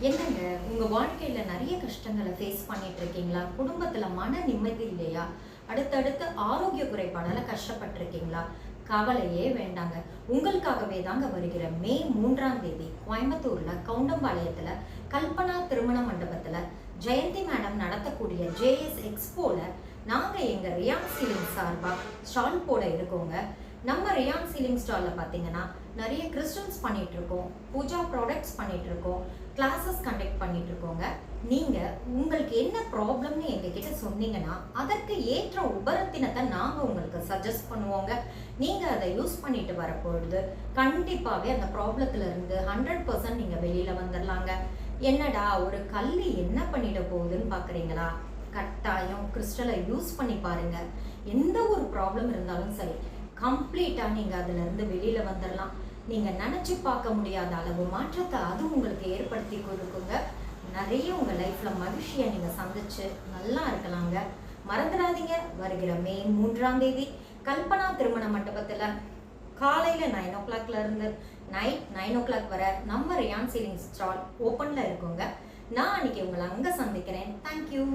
என்னங்க உங்க வாழ்க்கையில நிறைய கஷ்டங்களை ஃபேஸ் பண்ணிட்டு இருக்கீங்களா? குடும்பத்துல மன நிம்மதி இல்லையா? அடுத்தடுத்து ஆரோக்கிய குறைபாடால கஷ்டப்பட்டிருக்கீங்களா? கவலையே வேண்டாங்க. உங்களுக்காகவே தாங்க வருகிற மே 3ஆம் தேதி கோயம்புத்தூர்ல கவுண்டம்பாளையத்துல கல்பனா திருமண மண்டபத்துல ஜெயந்தி மேடம் நடத்தக்கூடிய ஜேஎஸ் எக்ஸ்போல நாங்க எங்க ரியான் சீலிங் சார்பா ஸ்டால் போட இருக்கோங்க. நம்ம ரியான் சீலிங் ஸ்டால்ல பாத்தீங்கன்னா நிறைய கிறிஸ்டல்ஸ் பண்ணிட்டு இருக்கோம், பூஜா ப்ராடக்ட்ஸ் பண்ணிட்டு இருக்கோம், கிளாஸஸ் கண்டக்ட் பண்ணிட்டு இருக்கோங்க. நீங்க உங்களுக்கு என்ன ப்ராப்ளம்னு எங்ககிட்ட சொன்னீங்கன்னா அதற்கு ஏற்ற உபரத்தினத்தை நாங்க உங்களுக்கு சஜஸ்ட் பண்ணுவோங்க. நீங்க அதை யூஸ் பண்ணிட்டு வரப்பொழுது கண்டிப்பாவே அந்த ப்ராப்ளத்துல இருந்து 100% நீங்க வெளியில வந்துடலாங்க. என்னடா ஒரு கல்லு என்ன பண்ணிட போகுதுன்னு பாக்குறீங்களா? கட்டாயம் கிறிஸ்டலை யூஸ் பண்ணி பாருங்க. எந்த ஒரு ப்ராப்ளம் இருந்தாலும் சரி, கம்ப்ளீட்டா நீங்க அதுல இருந்து வெளியில வந்துடலாம். நீங்க நினைச்சு பார்க்க முடியாத அளவு மாற்றத்தை அது உங்களுக்கு ஏற்படுத்தி கொடுக்குங்க. நிறைய உங்க லைஃப்ல மகிழ்ச்சியை நீங்க சந்திச்சு நல்லா இருக்கலாங்க. மறந்துடாதீங்க, வருகிற மே 3ஆம் தேதி கல்பனா திருமண மண்டபத்துல காலையில 9 o'clockல இருந்து நைட் 9 o'clock வரை நம்ம ரியான் சீலிங் ஸ்டால் ஓப்பன்ல இருக்குங்க. நான் அன்னைக்கு உங்களை அங்க சந்திக்கிறேன். தேங்க்யூ.